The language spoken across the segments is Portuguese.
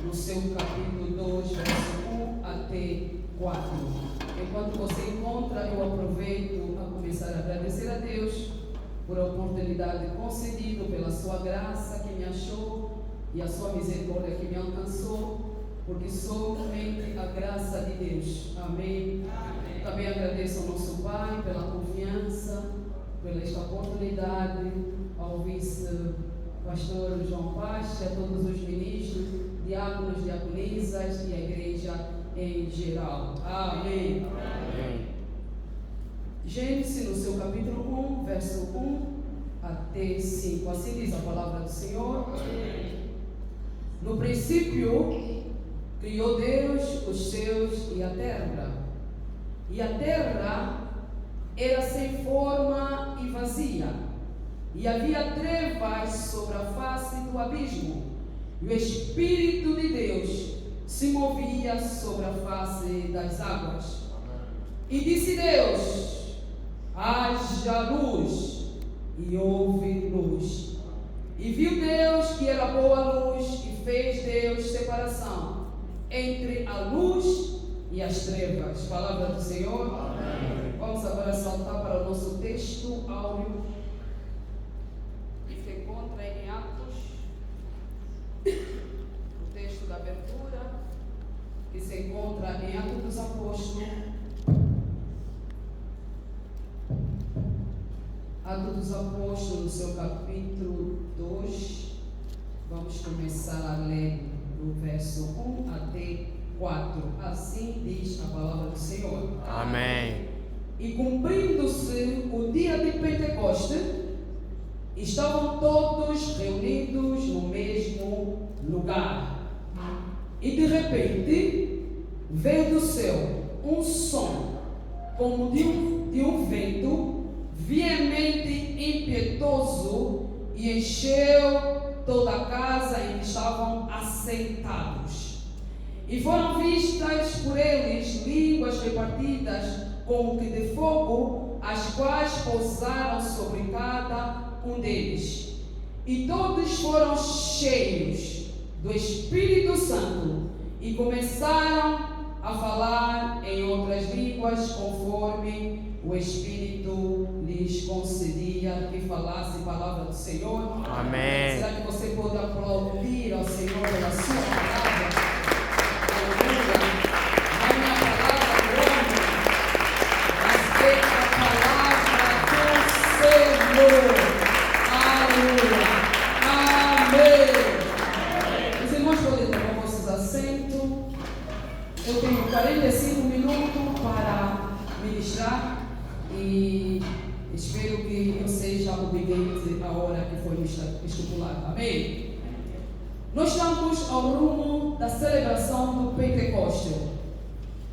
no seu capítulo 2, verso 1 até 4. Enquanto você encontra, eu aproveito a começar a agradecer a Deus por a oportunidade concedida, pela sua graça que me achou e a sua misericórdia que me alcançou, porque somente a graça de Deus. Amém. Amém. Também agradeço ao nosso Pai pela confiança, pela esta oportunidade, ao vice-pastor João Pacha, a todos os ministros, diáconos, diaconisas e a igreja em geral. Amém. Amém. Gênesis, no seu capítulo 1, verso 1 até 5. Assim diz a palavra do Senhor. Amém. No princípio, criou Deus os céus e a terra. E a terra era sem forma e vazia. E havia trevas sobre a face do abismo. E o Espírito de Deus se movia sobre a face das águas. E disse Deus: haja luz, e houve luz. E viu Deus que era boa a luz, e fez Deus separação entre a luz e as trevas. Palavra do Senhor. Amém. Vamos agora saltar para o nosso texto áureo, que se encontra em Atos, o texto da abertura, que se encontra em Atos dos Apóstolos. Atos dos Apóstolos, no seu capítulo 2, vamos começar a ler do verso 1 até 4. Assim diz a palavra do Senhor. Amém. E cumprindo-se o dia de Pentecoste, estavam todos reunidos no mesmo lugar. E de repente veio do céu um som, como de um vento veemente impetuoso, e encheu toda a casa em que estavam assentados. E foram vistas por eles línguas repartidas como que de fogo, as quais pousaram sobre cada um deles. E todos foram cheios do Espírito Santo e começaram a falar em outras línguas, conforme o Espírito lhes concedia que falasse a palavra do Senhor. Amém. Será que você pode aplaudir ao Senhor pela sua palavra? Aleluia. Não é a palavra do homem, mas é a palavra do Senhor. Aleluia. Amém. Os irmãos podem tomar vossos assentos. Eu tenho 45 minutos para ministrar e espero que eu seja obediente à hora que foi estipulada. Amém? Nós estamos ao rumo da celebração do Pentecoste.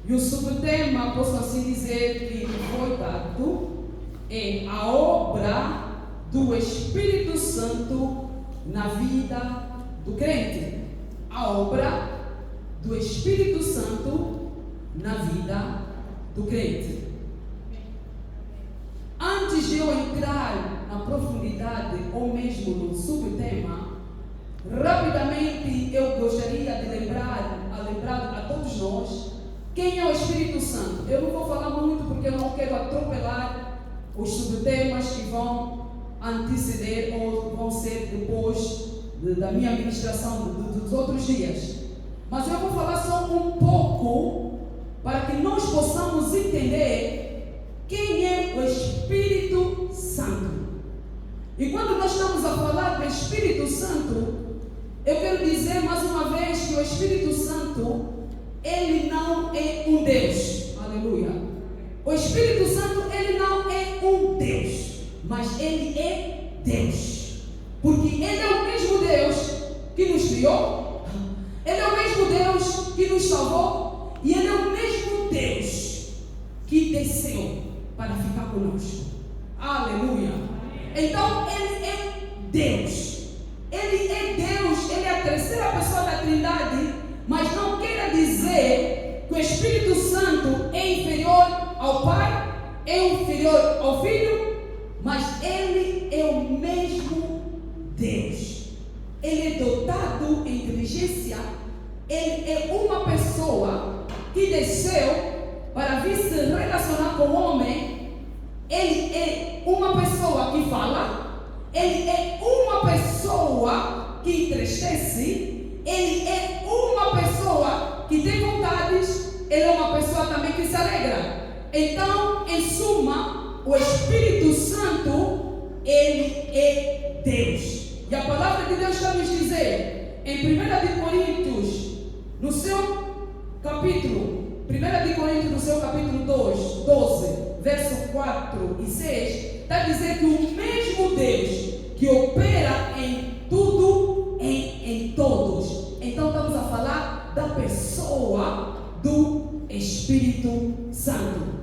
E o subtema, posso assim dizer, que foi dado é a obra do Espírito Santo na vida do crente. A obra do Espírito Santo na vida do crente. Antes de eu entrar na profundidade ou mesmo no subtema, rapidamente eu gostaria de lembrar a todos nós quem é o Espírito Santo. Eu não vou falar muito porque eu não quero atropelar os subtemas que vão anteceder ou vão ser depois da minha ministração dos outros dias. Mas eu vou falar só um pouco para que nós possamos entender quem é o Espírito Santo. E quando nós estamos a falar do Espírito Santo, eu quero dizer mais uma vez que o Espírito Santo, ele não é um Deus. Aleluia. O Espírito Santo, ele não é um Deus, mas ele é Deus. Porque ele é o mesmo Deus que nos criou, ele é o mesmo Deus que nos salvou, e ele é o mesmo Deus que desceu para ficar conosco. Aleluia. Então ele é Deus. Ele é Deus, ele é a terceira pessoa da Trindade, mas não queira dizer que o Espírito Santo é inferior ao Pai, é inferior ao Filho, mas ele é o mesmo Deus. Ele é dotado de inteligência, ele é uma pessoa que desceu para vir se relacionar com o homem. Ele é uma pessoa que fala, ele é uma pessoa que entristece, ele é uma pessoa que tem vontades, ele é uma pessoa também que se alegra. Então, em suma, o Espírito Santo, ele é Deus. E a palavra de Deus está nos dizer, em 1 Coríntios, no seu capítulo, 1 Coríntios, no seu capítulo 12, verso 4 e 6, está a dizer que o mesmo Deus que opera em tudo, em todos. Então estamos a falar da pessoa do Espírito Santo.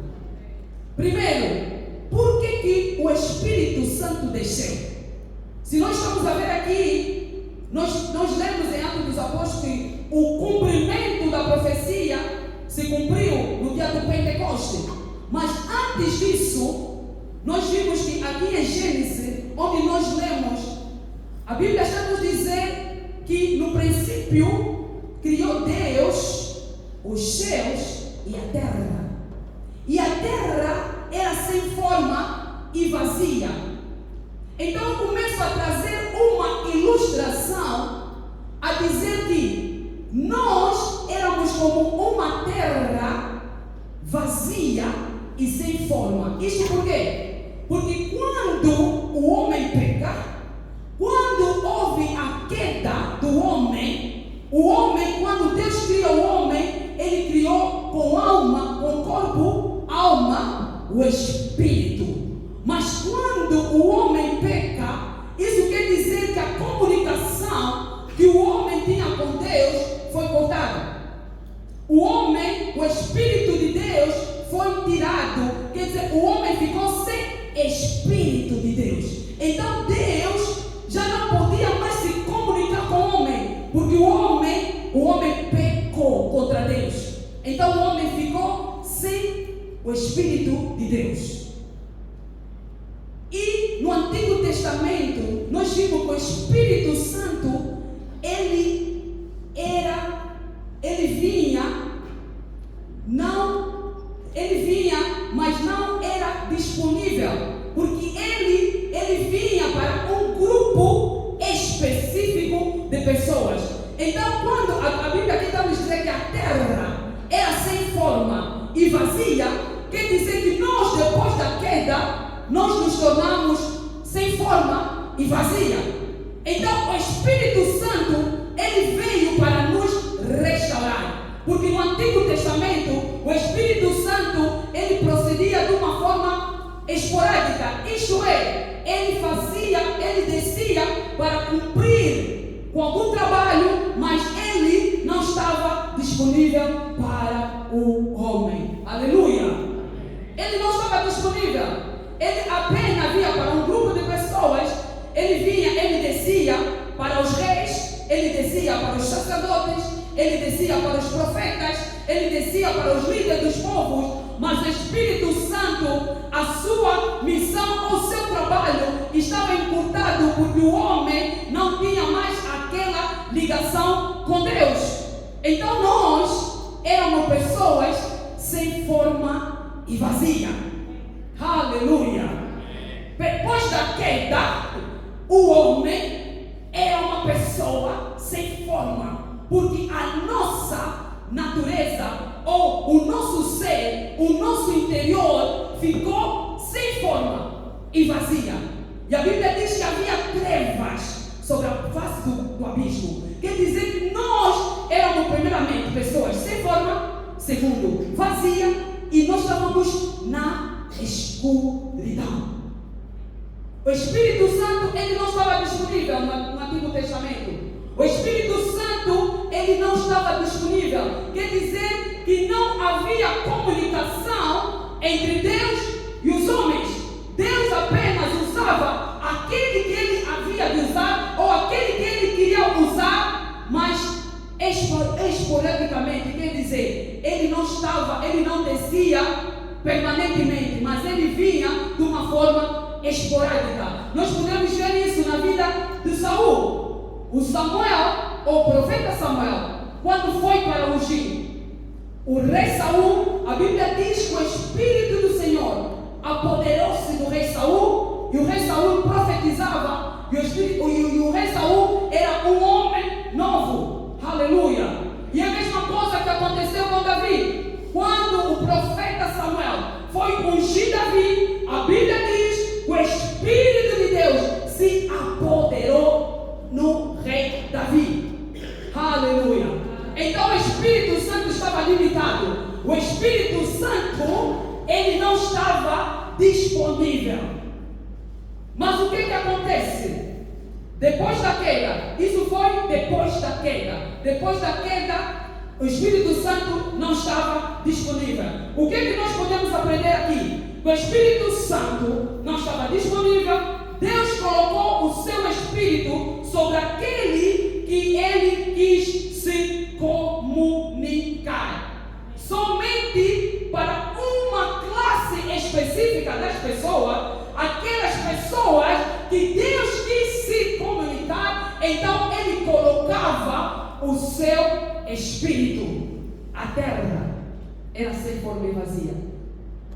Primeiro, por que o Espírito Santo desceu? Se nós estamos a ver aqui, nós lemos em Atos dos Apóstolos que o cumprimento da profecia se cumpriu no dia do Pentecoste. Mas antes disso, nós vimos que aqui em Gênesis, onde nós lemos, a Bíblia está a nos dizer que no princípio criou Deus os céus e a terra. E a terra era sem forma e vazia. Então eu começo a trazer uma ilustração a dizer que nós éramos como uma terra vazia e sem forma. Isso por quê? Porque quando o homem peca, quando houve a queda do homem, o homem, quando Deus criou o homem, ele criou com alma, com corpo, alma, o espírito. Mas quando o homem peca, isso quer dizer que a comunicação que o homem tinha com Deus foi cortada. O homem, o Espírito de Deus foi tirado. Quer dizer, o homem ficou sem Espírito de Deus. Então Deus já não podia mais se comunicar com o homem, porque o homem pecou contra Deus. Então o homem ficou sem o Espírito de Deus. E no Antigo Testamento, nós vimos que o Espírito Santo, ele vinha, mas não era disponível, porque ele vinha para um grupo específico de pessoas. Então, quando a Bíblia aqui está nos dizendo que a terra era sem forma e vazia, quer dizer que nós, depois da queda, nós nos tornamos sem forma e vazia. Então o Espírito Santo, ele veio para nos restaurar. Porque no Antigo Testamento, o Espírito Santo, ele procedia de uma forma esporádica. Isto é, ele descia para cumprir com algum trabalho, mas ele não estava disponível para o homem. Aleluia! Ele não estava disponível. Ele apenas via para um grupo de pessoas. Ele descia para os reis, ele descia para os sacerdotes, ele descia para os profetas, ele descia para os líderes dos povos. Mas o Espírito Santo, a sua missão, o seu trabalho estava encurtado, porque o homem não tinha mais aquela ligação com Deus. Então nós éramos pessoas sem forma e vazia. Aleluia! Depois da queda, o homem é uma pessoa sem forma, porque a nossa natureza, ou o nosso ser, o nosso interior ficou sem forma e vazia. E a Bíblia diz que havia trevas sobre a face do abismo. Quer dizer que nós éramos primeiramente pessoas sem forma, segundo, vazia, e nós estávamos na escuridão. O Espírito Santo, ele não estava disponível no Antigo Testamento. O Espírito Santo, ele não estava disponível. Quer dizer que não havia comunicação entre Deus e os homens. Deus apenas usava aquele que ele havia de usar, ou aquele que ele queria usar, mas esporadicamente. Quer dizer, ele não descia permanentemente, mas ele vinha de uma forma esporádica. Nós podemos ver isso na vida de Saul. O Samuel, ou o profeta Samuel, quando Aleluia. E a mesma coisa que aconteceu com Davi. Quando o profeta Samuel foi ungir Davi, a Bíblia diz que o Espírito de Deus se apoderou no rei Davi. Aleluia. Então o Espírito Santo estava limitado. O Espírito Santo, ele não estava disponível. Mas o que acontece? Depois da queda, isso foi depois da queda. Depois da queda, o Espírito Santo não estava disponível. O que nós podemos aprender aqui? O Espírito Santo não estava disponível. Deus colocou o seu Espírito sobre aquele que ele quis se comunicar. Somente para uma classe específica das pessoas, aquelas pessoas que Deus quis se comunicar, então ele colocava o seu Espírito. A terra era sem forma e vazia.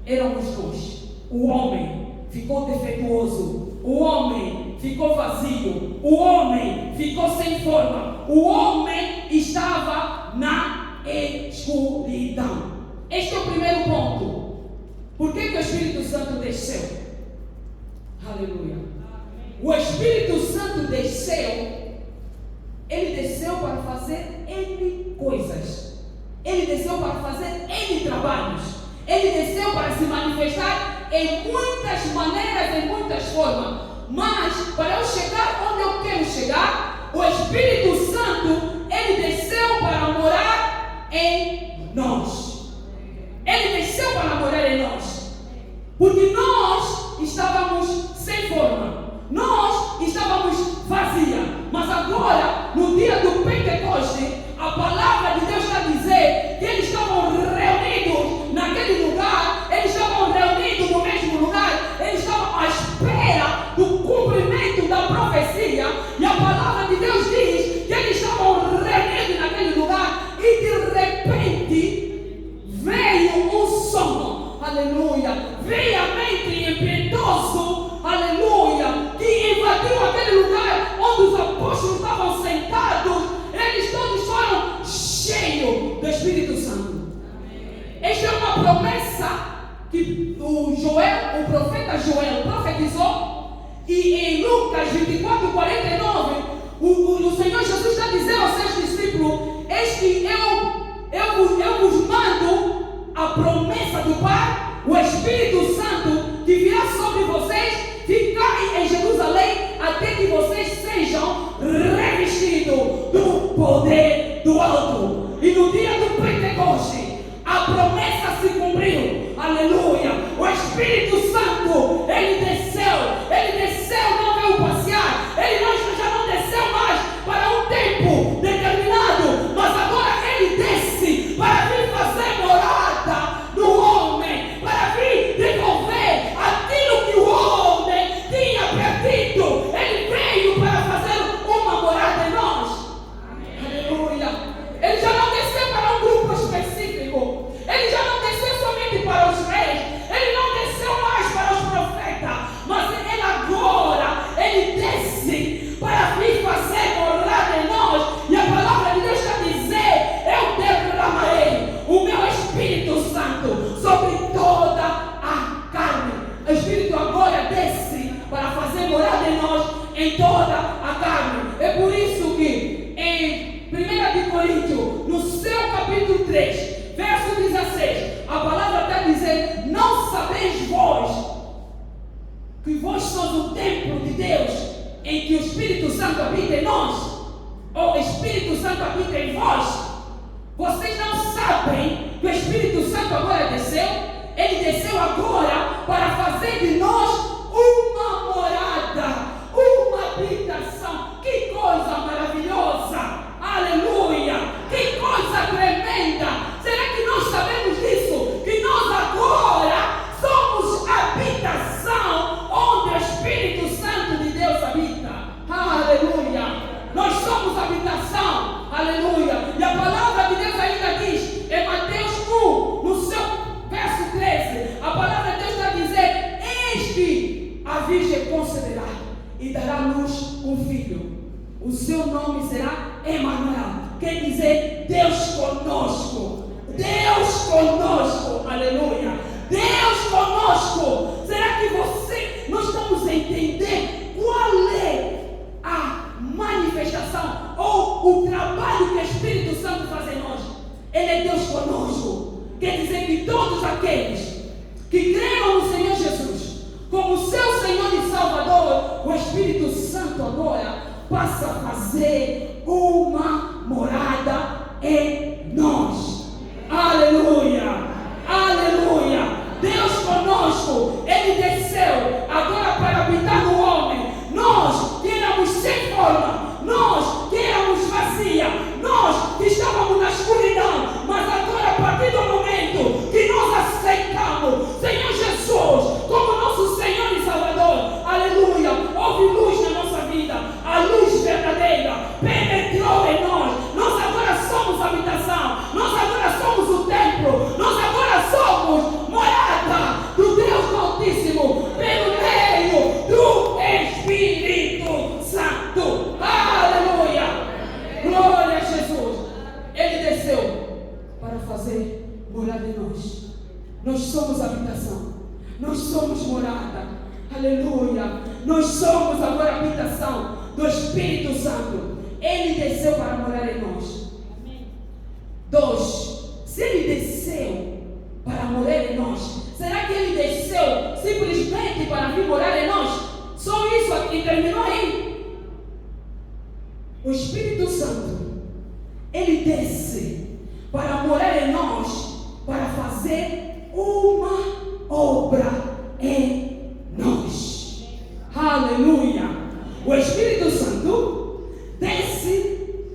Éramos nós. O homem ficou defeituoso. O homem ficou vazio. O homem ficou sem forma. O homem estava na escuridão. Este é o primeiro ponto. Por que o Espírito Santo desceu? Aleluia. O Espírito Santo desceu. Ele desceu para fazer N coisas. Ele desceu para fazer N trabalhos. Ele desceu para se manifestar em muitas maneiras, em muitas formas. Mas, para eu chegar onde eu quero chegar, o Espírito Santo, ele desceu para morar em nós. Ele desceu para morar em nós. Porque nós estávamos sem forma. Nós estávamos vazios. Mas agora, no dia do Pentecoste, a palavra de Deus está a dizer que eles estavam reunidos naquele lugar. Eles estavam reunidos no mesmo lugar. Eles estavam à espera do cumprimento da profecia. E a palavra de Deus diz que eles estavam reunidos naquele lugar. E de repente veio um som. Aleluia. Veemente e impetuoso. Aleluia. Que invadiu aquele lugar onde os apóstolos estavam sentados. Eles todos foram cheios do Espírito Santo. Esta é uma promessa que o profeta Joel profetizou. E em Lucas 24:49, o Senhor Jesus está dizendo aos seus discípulos: eis que eu vos mando a promessa do Pai, o Espírito Santo, que virá sobre vocês. Ficai em Jerusalém até que vocês sejam revestidos do poder do alto. E no dia do Pentecoste, a promessa se cumpriu. Aleluia. O Espírito Santo, ele desceu, não veio passear. Ele já não desceu mais para um tempo determinado, mas agora ele desce para vir fazer morada no homem, para vir devolver aquilo que o homem tinha perdido. Ele veio para fazer uma morada em nós. Aleluia. Ele já não desceu para um grupo específico. Ele já não desceu somente para os reis. Ele não desceu mais para os profetas. Mas ele agora, ele desce para vir fazer morada em nós. E a palavra de Deus está a dizer: eu derramarei o meu Espírito Santo sobre toda a carne. O Espírito agora desce para fazer morada em nós, em toda a carne. É por isso que em 1 Coríntios, no seu capítulo 3, verso 16, a palavra está a dizer: não sabeis vós que vós sois o templo de Deus, em que o Espírito Santo habita em nós? Ou o Espírito Santo habita em vós? Vocês não sabem que o Espírito Santo agora desceu? Ele desceu agora para fazer de nós uma morada, uma habitação. Que coisa maravilhosa! Aleluia! Que coisa tremenda! Será que nós sabemos disso? Que nós agora somos habitação onde o Espírito Santo de Deus habita. Aleluia! Nós somos habitação. Aleluia! E a palavra de Deus ainda diz em Mateus 1, no seu verso 13, a palavra de Deus está a dizer: eis que a Virgem conceberá e dará à luz um filho. O seu nome será Emanuel, quer dizer Deus conosco. Deus conosco, aleluia. Deus conosco. Será que nós estamos a entender qual é a manifestação ou o trabalho que o Espírito Santo faz em nós? Ele é Deus conosco. Quer dizer que todos aqueles que creram no Senhor Jesus como seu Senhor e Salvador, o Espírito Santo agora passa a fazer uma morada em nós. Aleluia! Aleluia! Deus conosco, Ele desceu agora para habitar no homem. Nós que éramos sem forma, nós que éramos vazia, nós que estávamos na escuridão, mas agora a partir do momento que nós aceitamos Senhor Jesus como nosso Senhor e Salvador, aleluia, houve luz na nossa vida, a luz verdadeira penetrou em nós. Nós agora somos habitação, nós agora somos o templo, nós agora somos morada do Deus Altíssimo pelo meio do Espírito Santo. Aleluia! Glória a Jesus. Ele desceu para fazer morada em nós. Nós somos habitação, nós somos morada. Aleluia! Nós somos agora habitação do Espírito Santo. Ele desceu para morar em nós. 2. Se Ele desceu para morar em nós, será que Ele desceu simplesmente para vir morar em nós? Só isso aqui, terminou aí? O Espírito Santo, Ele desce para morar em nós, para fazer uma obra em nós. Aleluia! O Espírito Santo desce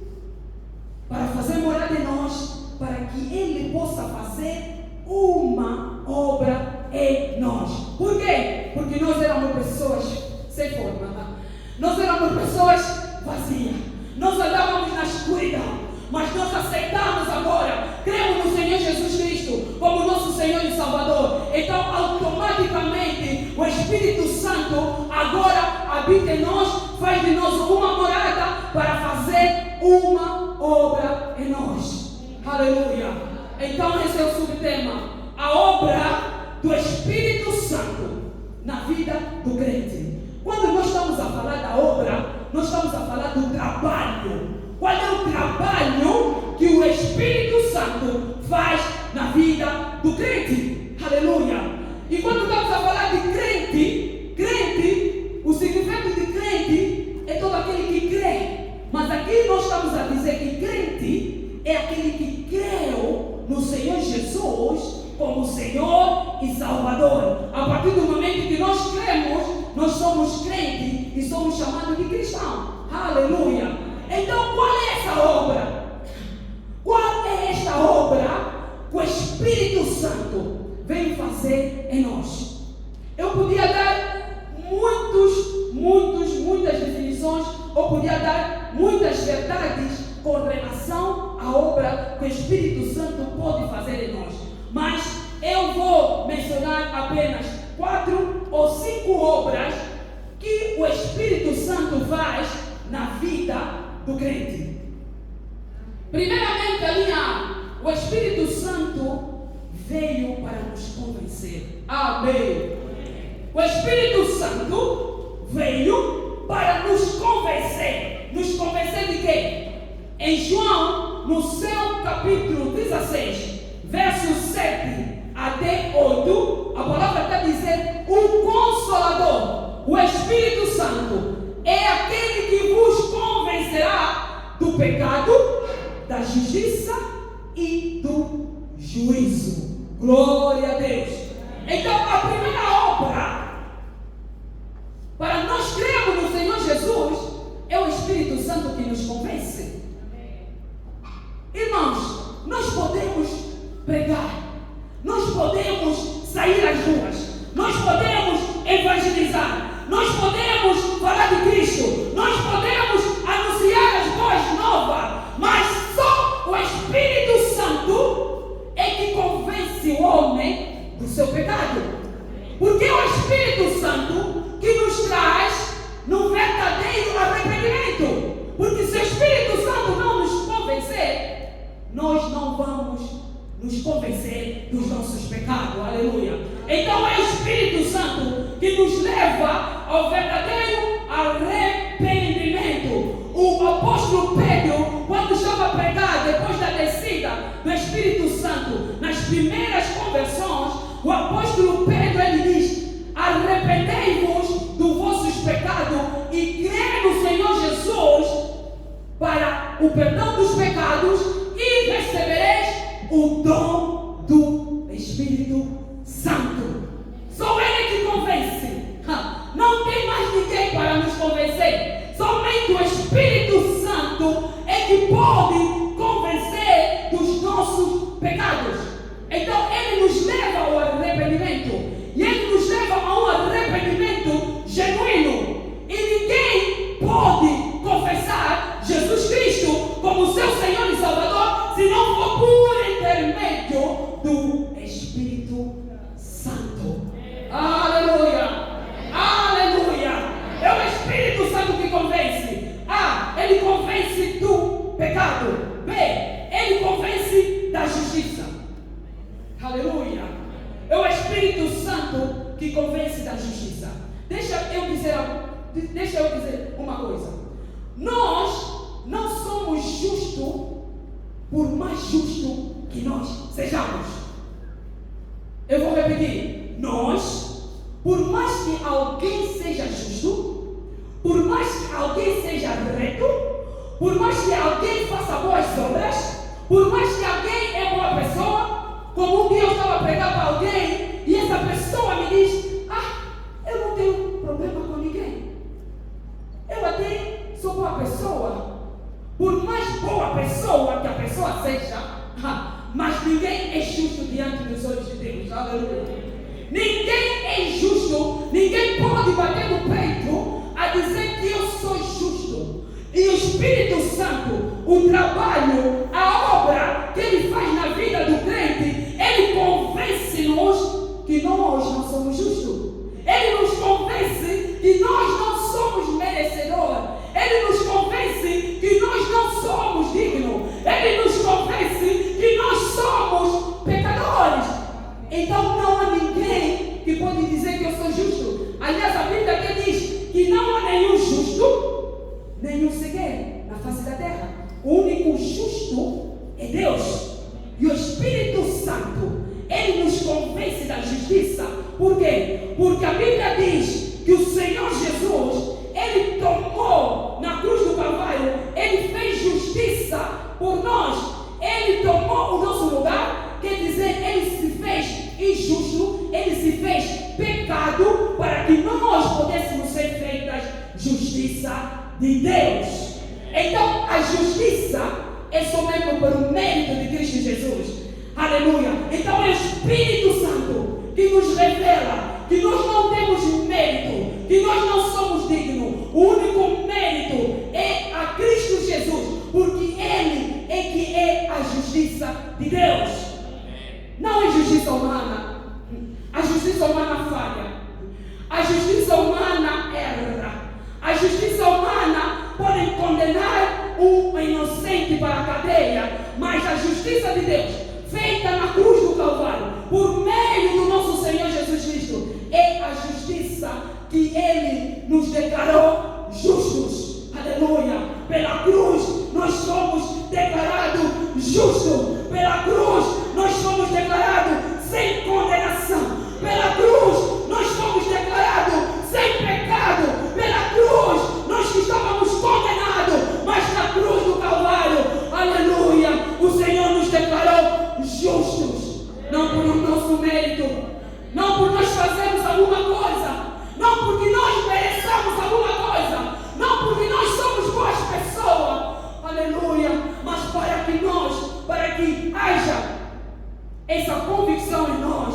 para fazer morada em nós, para que Ele possa fazer uma obra em nós. Por quê? Porque nós éramos pessoas sem forma, nós éramos pessoas vazias, nós andávamos na escuridão, mas nós aceitamos agora, cremos no Senhor Jesus Cristo como nosso Senhor e Salvador. Então automaticamente o Espírito Santo agora habita em nós, faz de nós uma morada para fazer uma obra em nós. Aleluia! Então esse é o subtema, a obra do Espírito Santo na vida do crente. Quando nós estamos a falar da obra, nós estamos a falar do trabalho. Qual é o trabalho que o Espírito Santo faz na vida do crente? Aleluia! E quando estamos a falar de crente, o significado de crente é todo aquele que crê. Mas aqui nós estamos a dizer que crente é aquele que creu no Senhor Jesus como Senhor e Salvador. A partir do momento que nós cremos, nós somos crentes e somos chamados de cristãos. Aleluia! Então qual é essa obra? Qual é esta obra que o Espírito Santo vem fazer em nós? Eu podia dar muitas definições, ou podia dar muitas verdades com relação à obra que o Espírito Santo pode fazer em nós. Mas eu vou mencionar apenas 4 ou 5 obras que o Espírito Santo faz na vida do crente. Primeiramente, a linha, o Espírito Santo veio para nos convencer. Amém. O Espírito Santo veio para nos convencer. Nos convencer de quê? Em João, no seu capítulo 16, versos 7 até 8, a palavra está dizendo: o Consolador, o Espírito Santo, é aquele que vos convencerá do pecado, da justiça e do juízo. Glória a Deus. Então a primeira obra para nós crermos no Senhor Jesus é o Espírito Santo que nos convence. Irmãos, nós podemos pregar, nós podemos sair às ruas, nós podemos evangelizar, nós podemos falar de Cristo, nós podemos anunciar as boas novas, mas só o Espírito Santo é que convence o homem do seu pecado. Porque é o Espírito Santo que nos traz no verdadeiro arrependimento. Porque se o Espírito Santo não nos convencer, nos convencer dos nossos pecados. Aleluia. Então é o Espírito Santo que nos leva ao verdadeiro arrependimento. O apóstolo Pedro, quando estava a pregar, depois da descida do Espírito Santo, nas primeiras conversões, o apóstolo Pedro, ele diz: arrependei-vos dos vossos pecados e crê no Senhor Jesus para o perdão dos pecados e recebereis o dom do Espírito Santo. Só Ele que convence. Não tem mais ninguém para nos convencer. Somente o Espírito Santo é que pode convencer dos nossos pecados. Então Ele nos leva ao arrependimento. E Ele nos leva a um arrependimento genuíno. E ninguém pode confessar Jesus Cristo como seu Senhor e Salvador se não for por intermédio do Espírito Santo. Aleluia! Aleluia! É o Espírito Santo que convence. A. Ele convence do pecado. B. Ele convence da justiça. Aleluia! É o Espírito Santo que convence da justiça. Deixa eu dizer uma coisa. Nós não somos justos por mais justo que nós sejamos. Eu vou repetir. Nós, por mais que alguém seja justo, por mais que alguém seja reto, por mais que alguém faça boas obras, por mais que alguém é boa pessoa, como um dia eu estava a pregar para alguém e essa pessoa me diz: eu não tenho problema com ninguém, eu até sou boa pessoa. Por mais boa pessoa que a pessoa seja, mas ninguém é justo diante dos olhos de Deus. Aleluia. Ninguém é justo, ninguém pode bater no peito a dizer que eu sou justo. E o Espírito Santo, o trabalho, a obra que Ele faz na vida do crente, Ele convence-nos que nós não somos justos. Ele nos convence que nós não somos merecedores. Ele nos convence que nós não somos dignos. Ele nos convence que nós somos pecadores. Então não há ninguém que pode dizer que eu sou justo. Aliás, a Bíblia que diz que não há nenhum justo, nenhum sequer na face da terra. O único justo é Deus. E o Espírito Santo, Ele nos convence da justiça. Por quê? Porque a Bíblia diz que o Senhor Jesus, Ele tomou na cruz do Calvário, Ele fez justiça por nós. Ele tomou o nosso lugar, quer dizer, Ele se fez injusto, Ele se fez pecado para que nós pudéssemos ser feitas justiça de Deus. Então a justiça é somente por mérito de Cristo Jesus. Aleluia. Então é o Espírito Santo que nos revela que nós não temos mérito, que nós não somos dignos. O único mérito é a Cristo Jesus, porque Ele é que é a justiça de Deus. Não é justiça humana. A justiça humana falha. A justiça humana erra. A justiça humana pode condenar um inocente para a cadeia, mas a justiça de Deus, feita na cruz do Calvário, por meio do nosso Senhor Jesus Cristo, é a justiça que Ele nos declarou justos. Aleluia. Pela cruz nós somos declarados justos. Pela cruz nós somos declarados sem condenação. Pela cruz nós somos declarados sem pecado. Pela cruz nós que estávamos condenados, mas na cruz do Calvário, aleluia, o Senhor nos declarou justos. Não por o nosso mérito, não por nós fazermos alguma coisa, não porque nós mereçamos alguma coisa, não porque nós somos boas pessoas, aleluia, mas para que haja essa convicção em nós,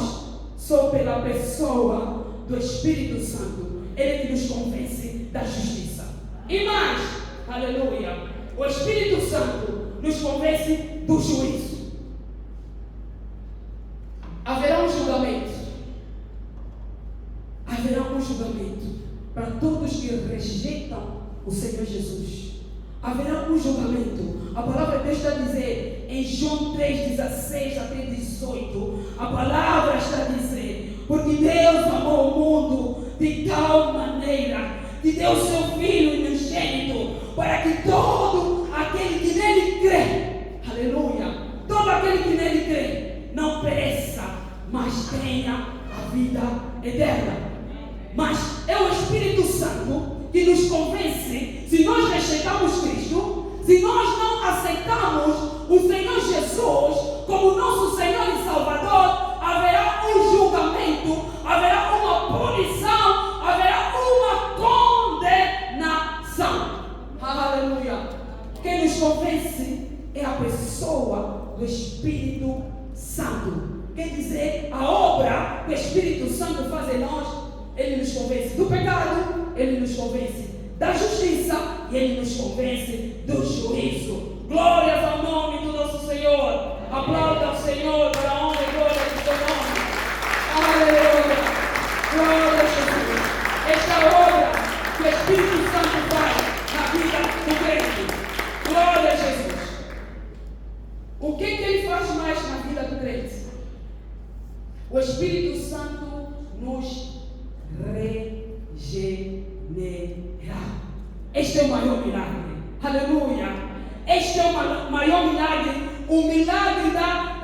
só pela pessoa do Espírito Santo, Ele que nos convence da justiça. E mais, aleluia, o Espírito Santo nos convence do juízo. Haverá um julgamento. Haverá um julgamento para todos que rejeitam o Senhor Jesus. Haverá um julgamento. A palavra de Deus está a dizer: em João 3:16 até 18, a palavra está a dizer: porque Deus amou o mundo de tal maneira que deu seu Filho unigênito, para que todo aquele que nele crê, aleluia, todo aquele que nele crê, não pereça, mas tenha a vida eterna. Mas é o Espírito Santo que nos convence. Se nós rejeitamos Cristo, se nós não aceitamos o Senhor Jesus como nosso Senhor e Salvador, haverá um julgamento, haverá uma punição, haverá uma condenação. Aleluia. Quem nos convence é a pessoa do Espírito Santo. Quer dizer, a obra que o Espírito Santo faz em nós. Ele nos convence do pecado, Ele nos convence da justiça e Ele nos convence do juízo. Glórias ao nome do nosso Senhor. Aplauda ao Senhor para a honra e glória do seu nome. Aleluia. Glória a Jesus. Esta é a obra que o Espírito Santo faz na vida do crente. Glória a Jesus. O que Ele faz mais na vida do crente? O Espírito Santo nos regenerar. Este é o maior milagre. Aleluia. Este é o maior milagre, o milagre da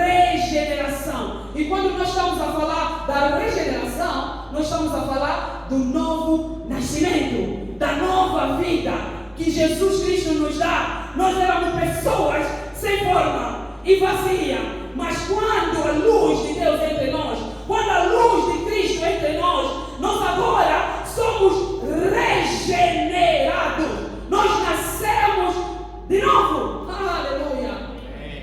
regeneração. E quando nós estamos a falar da regeneração, nós estamos a falar do novo nascimento, da nova vida que Jesus Cristo nos dá. Nós éramos pessoas sem forma e vazia, mas quando a luz de Deus entra em nós, quando a luz de Cristo entra em nós, nós agora somos regenerados. Nós nascemos de novo. Aleluia.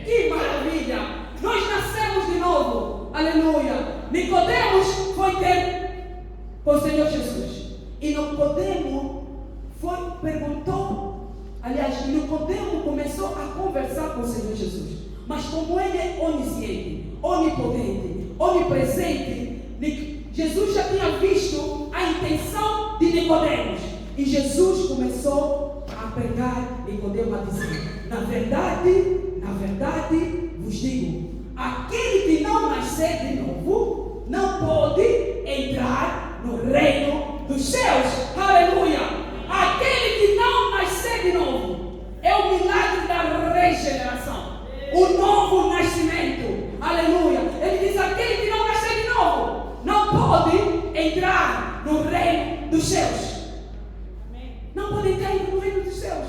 Que maravilha. Nós nascemos de novo. Aleluia. Nicodemos foi ter com o Senhor Jesus. E Nicodemos perguntou. Aliás, Nicodemos começou a conversar com o Senhor Jesus. Mas como ele é onisciente, onipotente, onipresente, Jesus já tinha visto a intenção de Nicodemos. E Jesus começou a pegar Nicodemos a dizer: na verdade vos digo, aquele que não nascer de novo não pode entrar no reino dos céus. Aleluia. Aquele que não nascer de novo é o milagre da regeneração, o novo nascimento. Aleluia. Ele diz: aquele que não nascer de novo não pode entrar no reino dos céus. Não pode entrar no reino dos céus.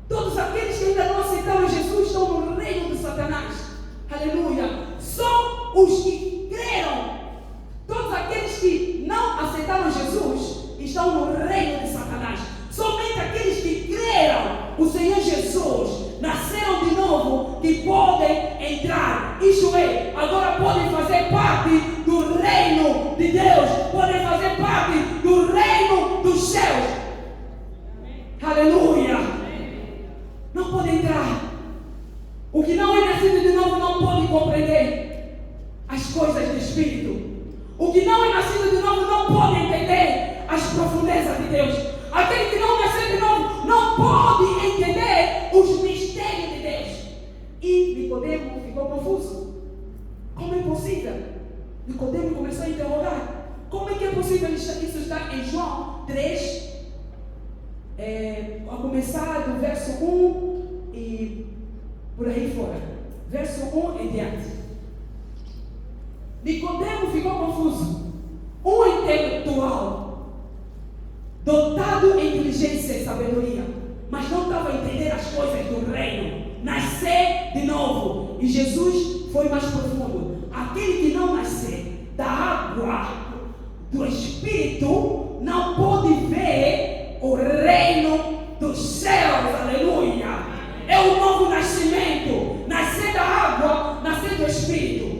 Todos aqueles que ainda não aceitaram Jesus estão no reino de Satanás. Aleluia. Só os que creram. Todos aqueles que não aceitaram Jesus estão no reino de Satanás. Somente aqueles que creram o Senhor Jesus, nasceram de novo, que podem entrar. Isto é, agora podem fazer parte do reino de Deus, podem fazer parte do reino dos céus. Aleluia. Não pode entrar. O que não é nascido de novo não pode compreender as coisas do Espírito. O que não é nascido de novo não pode entender as profundezas de Deus. Aquele que não nasceu de novo não pode entender os mistérios de Deus. E Nicodemos ficou confuso. Como é possível? Nicodemos começou a interrogar. Como é que é possível? Isso está em João 3, a começar do verso 1 e por aí fora. Verso 1 em diante. Nicodemos ficou confuso. Um intelectual, dotado de inteligência e sabedoria, mas não estava a entender as coisas do reino. Nascer de novo. E Jesus foi mais profundo. Aquele que não nascer da água do Espírito não pode ver o reino dos céus. Aleluia. É o novo nascimento. Nascer da água, nascer do Espírito.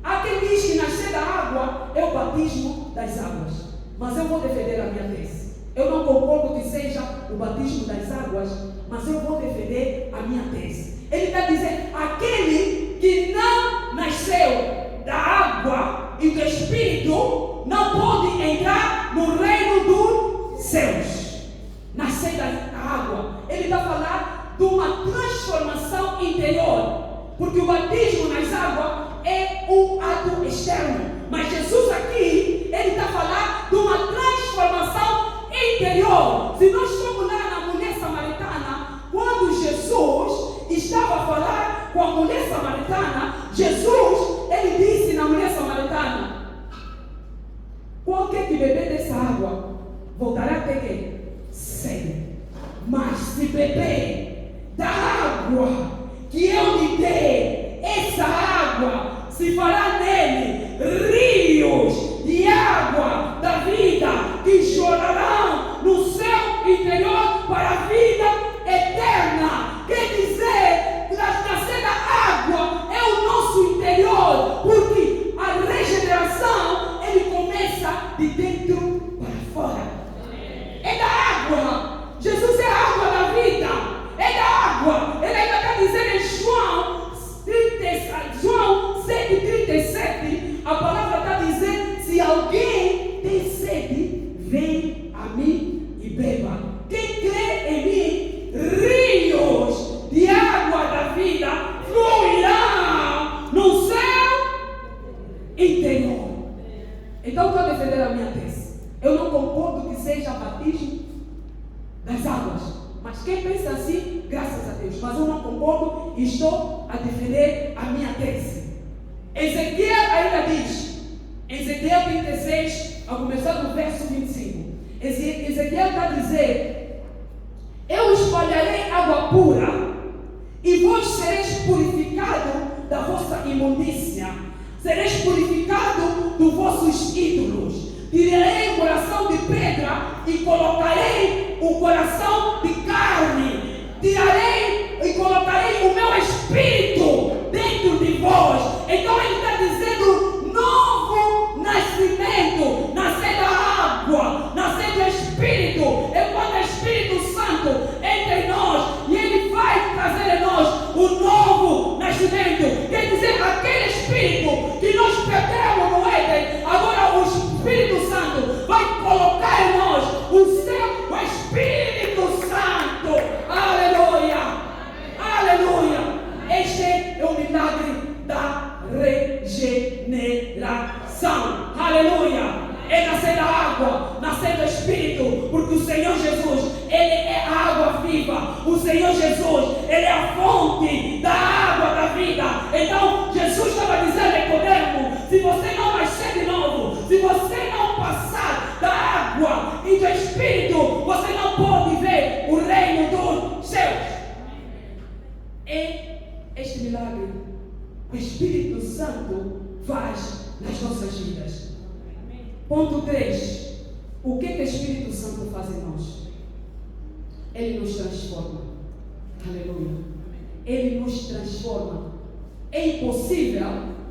Há quem diz que nascer da água é o batismo das águas. Mas eu vou defender a minha tese. Eu não concordo que seja o batismo das águas, mas eu vou defender a minha tese. Ele está dizendo: aquele que não nasceu da água e do Espírito não pode entrar no reino dos céus. Nascer da água. Ele está falando de uma transformação interior. porque o batismo nas águas é um ato externo. Mas Jesus aqui, ele está falando de uma transformação interior. Se nós formos lá na mulher samaritana, quando Jesus estava a falar com a mulher samaritana, Jesus, ele disse na mulher samaritana: qualquer que beber dessa água voltará a ter que sede. Mas se beber da água que eu lhe dei, essa água se fará nele rios de água da vida que jorrarão no seu interior para a vida eterna. Quer dizer, nascer da água é o nosso interior, porque a regeneração ele começa de dentro para fora. É da água. Jesus é a água da vida. É da água. Ele ainda está dizendo em João 7,37, a palavra está dizendo: se alguém tem sede, vem a mim e beba. Quem crê em mim, rios de água da vida fluirão no seu interior. Então, estou a defender a minha tese. Eu não concordo que seja batismo das águas, mas quem pensa assim, graças a Deus. Mas eu não concordo e estou a defender a minha tese. Ezequiel ainda diz, Ezequiel 36, a começar do verso 25, Ezequiel está a dizer: eu espalharei água pura e vós sereis purificados da vossa imundícia, sereis purificados dos vossos ídolos. Tirarei o coração de pedra e colocarei o coração de carne. Tirarei e colocarei o meu espírito dentro de vós. Então ele está dizendo novo nascimento, nascer da água, nascer do Espírito. É quando o Espírito Santo entra em nós e ele vai trazer em nós o novo nascimento. Quer dizer, aquele Espírito que nós perdemos no Éden, agora o Espírito Santo vai colocar em nós o Espírito Santo. Aleluia! Aleluia! Este é o milagre da regeneração. Aleluia! É nascer da água, nascer do Espírito, porque o Senhor Jesus, ele é a água viva. O Senhor Jesus, ele é a fonte da água da vida. Então Jesus estava dizendo em Nicodemo: se você não nascer de novo, se você não passar da água e do Espírito, você não pode ver o reino dos céus. É este milagre o Espírito Santo faz nas nossas vidas. Ponto 3. O que o Espírito Santo faz em nós? Ele nos transforma. Aleluia. Ele nos transforma. É impossível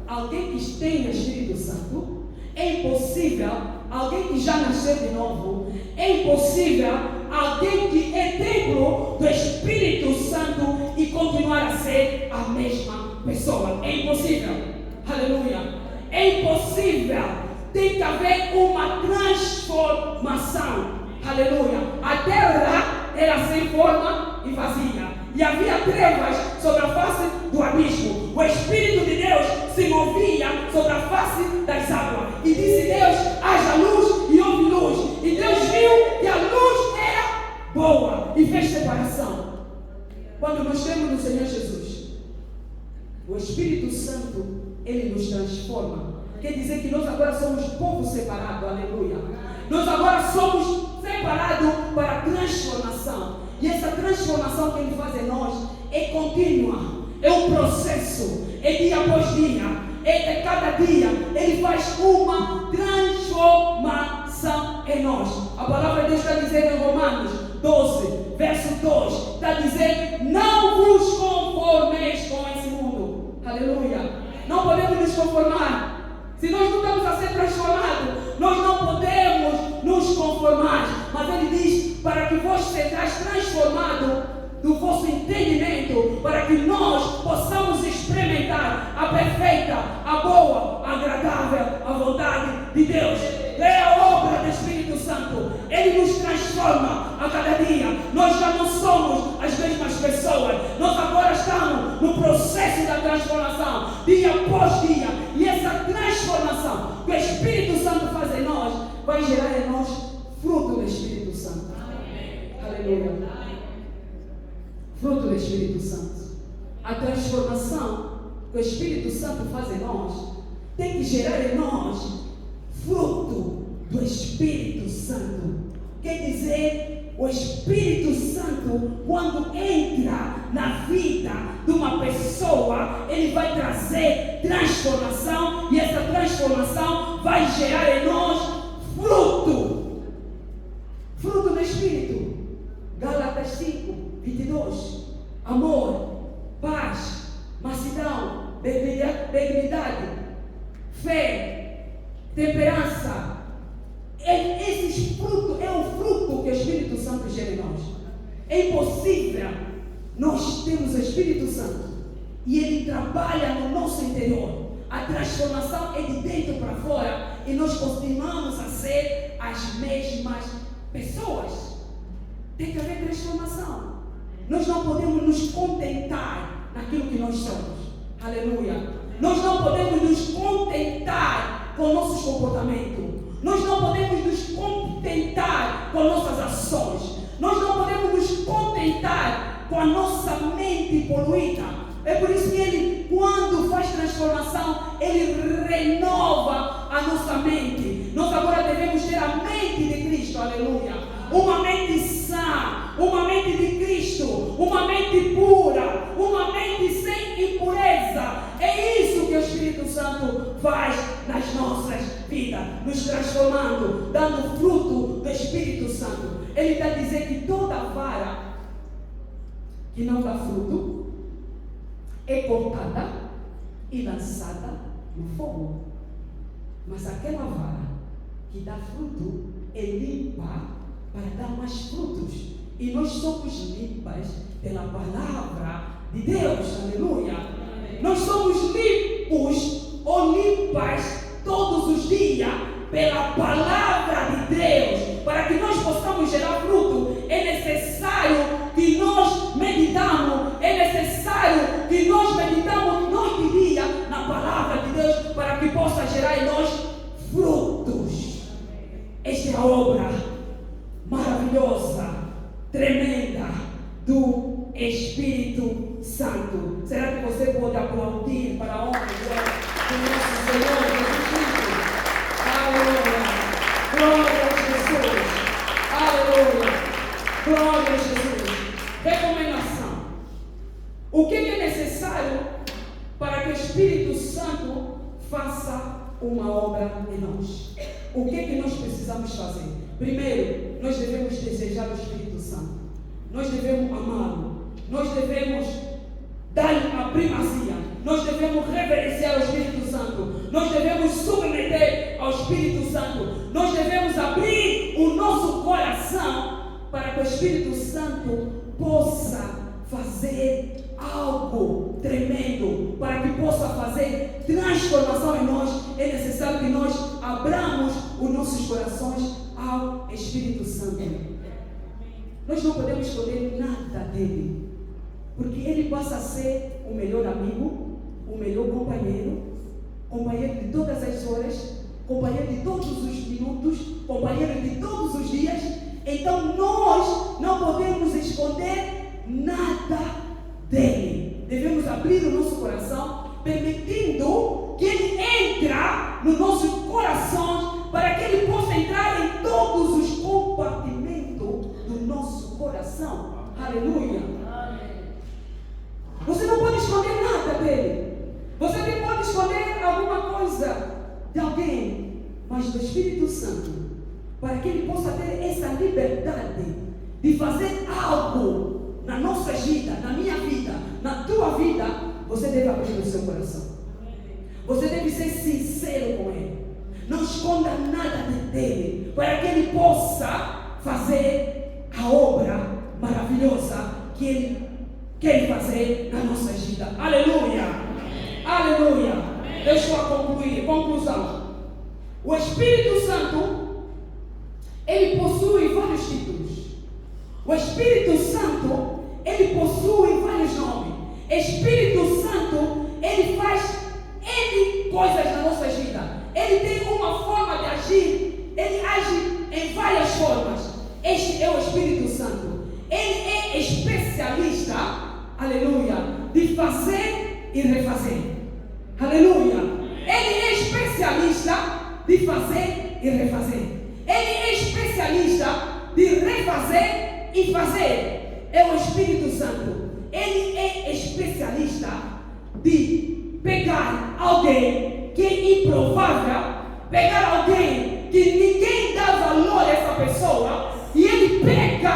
alguém que tenha Espírito Santo, é impossível alguém que já nasceu de novo, é impossível alguém que é templo do Espírito Santo e continuar a ser a mesma pessoa. É impossível. Aleluia. É impossível. Tem que haver uma transformação. Aleluia. A terra era sem forma e vazia, e havia trevas sobre a face do abismo. O Espírito de Deus se movia sobre a face das águas. E disse Deus: haja luz, e houve luz. E Deus viu que a luz era boa e fez separação. Quando nós temos no Senhor Jesus, o Espírito Santo, ele nos transforma. Quer dizer que nós agora somos povo separado. Aleluia. Nós agora somos separados para transformação. E essa transformação que ele faz em nós é contínua. É um processo. É dia após dia. É de cada dia. Ele faz uma transformação em nós. A palavra de Deus está dizendo em Romanos 12, verso 2. Está dizendo: não vos conformeis com esse mundo. Aleluia. Não podemos nos conformar. Se nós não estamos a ser transformados, nós não podemos nos conformar. Mas ele diz: para que vós sejais transformados do vosso entendimento, para que nós possamos experimentar a perfeita, a boa, a agradável, a vontade de Deus. É a obra do Espírito Santo. Ele nos transforma a cada dia. Nós já não somos as mesmas pessoas. Nós agora estamos no processo da transformação, dia após dia. E essa transformação que o Espírito Santo faz em nós, vai gerar em nós fruto do Espírito Santo. Aleluia. Fruto do Espírito Santo. A transformação que o Espírito Santo faz em nós tem que gerar em nós fruto do Espírito Santo. Quer dizer, o Espírito Santo, quando entra na vida de uma pessoa, ele vai trazer transformação, e essa transformação vai gerar em nós fruto. Fruto do Espírito. Gálatas 5, 22. Amor, paz, mansidão, benignidade, fé, temperança. Esses frutos é o fruto que o Espírito Santo gera em nós. É impossível nós termos o Espírito Santo e ele trabalha no nosso interior. A transformação é de dentro para fora e nós continuamos a ser as mesmas pessoas. Tem que haver transformação. Nós não podemos nos contentar naquilo que nós somos. Aleluia. Nós não podemos nos contentar com nossos comportamentos. Nós não podemos nos contentar com nossas ações. Nós não podemos nos contentar com a nossa mente poluída. É por isso que ele, quando faz transformação, ele renova a nossa mente. Nós agora devemos ter a mente de Cristo. Aleluia. Uma mente sã, uma mente de Cristo, uma mente pura, uma mente sem impureza. É isso que o Espírito Santo faz nas nossas vidas, nos transformando, dando fruto do Espírito Santo. Ele está dizendo que toda vara que não dá fruto é cortada e lançada no fogo. Mas aquela vara que dá fruto é limpa para dar mais frutos. E nós somos limpas pela palavra de Deus. Aleluia. Nós somos limpos ou limpas todos os dias pela palavra de Deus. Para que nós possamos gerar fruto, é necessário que nós meditamos, é necessário que nós meditamos noite e dia na palavra de Deus, para que possa gerar em nós frutos. Esta é a obra maravilhosa, tremenda do Espírito Santo. Será que você pode aplaudir para a honra do nosso Senhor Jesus Cristo? Aleluia! Glória a Jesus! Aleluia! Glória a Jesus! Recomendação. O que é necessário para que o Espírito Santo faça uma obra em nós? O que nós precisamos fazer? Primeiro, nós devemos desejar o Espírito Santo. Nós devemos amá-lo. Nós devemos dar-lhe a primazia. Nós devemos reverenciar o Espírito Santo. Nós devemos submeter ao Espírito Santo. Nós devemos abrir o nosso coração para que o Espírito Santo possa fazer algo tremendo, para que possa fazer transformação em nós. É necessário que nós abramos os nossos corações ao Espírito Santo. Nós não podemos escolher nada dele, porque ele passa a ser o melhor amigo, o melhor companheiro, companheiro de todas as horas, companheiro de todos os minutos, companheiro de todos os dias. Então nós não podemos esconder nada dele. Devemos abrir o nosso coração, permitindo que ele entre no nosso coração, para que ele possa entrar em todos os compartimentos do nosso coração. Aleluia. Você não pode esconder nada dele. Você nem pode esconder alguma coisa de alguém, mas do Espírito Santo, para que ele possa ter essa liberdade de fazer algo na nossa vida, na minha vida, na tua vida. Você deve abrir o seu coração. Você deve ser sincero com ele. Não esconda nada dele, para que ele possa fazer a obra maravilhosa que ele quer fazer na nossa vida. Aleluia! Aleluia! Deixa eu concluir. Conclusão. O Espírito Santo, ele possui vários títulos. O Espírito Santo, ele possui vários nomes. Espírito Santo é Ele faz N coisas na nossa vida. Ele tem uma forma de agir. Ele age em várias formas. Este é o Espírito Santo. Ele é especialista, aleluia, de fazer e refazer. Aleluia. Ele é especialista de fazer e refazer. Ele é especialista de refazer e fazer. É o Espírito Santo. Ele é especialista de pegar alguém que é improvável, pegar alguém que ninguém dá valor a essa pessoa, e ele pega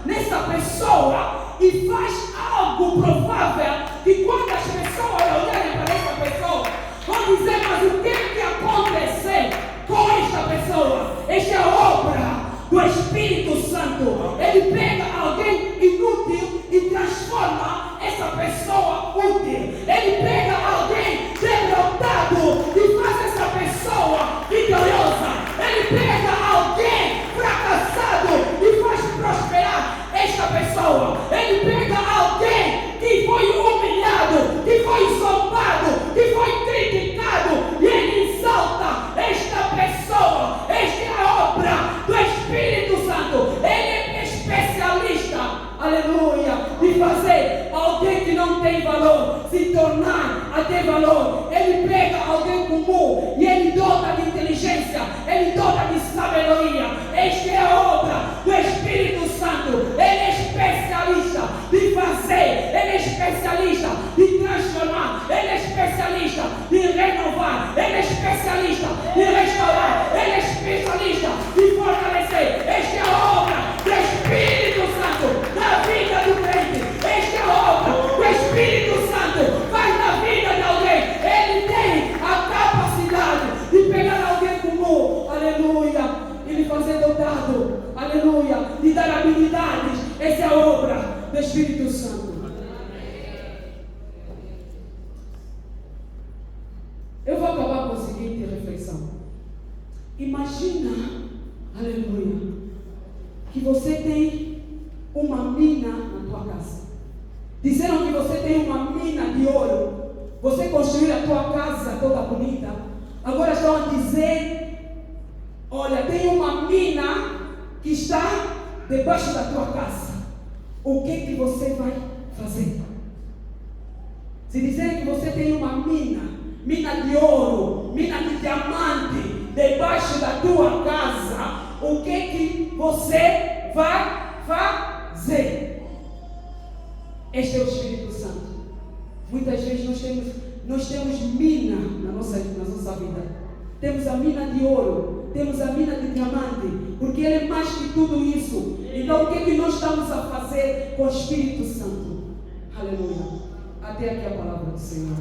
nessa pessoa e faz algo provável, que quando as pessoas olharem para essa pessoa, vão dizer: mas o que aconteceu com esta pessoa? Esta é a obra do Espírito Santo. Ele pega alguém inútil e transforma essa pessoa útil. Ele pega alguém derrotado e faz essa pessoa vitoriosa. Ele pega alguém fracassado e faz prosperar esta pessoa. Ele pega alguém que foi humilhado, que foi zombado, que foi criticado, e ele exalta esta pessoa. Esta é a obra do Espírito Santo. Ele é especialista, aleluia, de fazer alguém que não tem valor se tornar a ter valor. Ele pega alguém comum e ele dota de inteligência, ele dota de sabedoria. Esta é a obra do Espírito Santo. Ele é especialista de fazer, ele é especialista de transformar, ele é especialista de renovar, ele é especialista de restaurar, ele é especialista de fortalecer. Esta é a obra do Espírito Santo na vida do crente. Esta é a obra do Espírito Santo faz na vida de alguém. Ele tem a capacidade de pegar alguém comum, aleluia, e lhe fazer dotado, aleluia, de dar habilidades. Essa é a obra do Espírito Santo. Eu vou acabar com a seguinte reflexão. Imagina, aleluia, que você tem uma mina na tua casa. Disseram que você tem uma mina de ouro. Você construiu a tua casa toda bonita. Agora estão a dizer: olha, tem uma mina que está debaixo da tua casa. O que você vai fazer? Se disserem que você tem uma mina de ouro, mina de diamante debaixo da tua casa, o que você vai fazer? Este é o Espírito Santo. Muitas vezes nós temos mina na nossa vida. Temos a mina de ouro, temos a mina de diamante, porque ele é mais que tudo isso. Então o que nós estamos a fazer com o Espírito Santo? Aleluia. Até aqui a palavra do Senhor.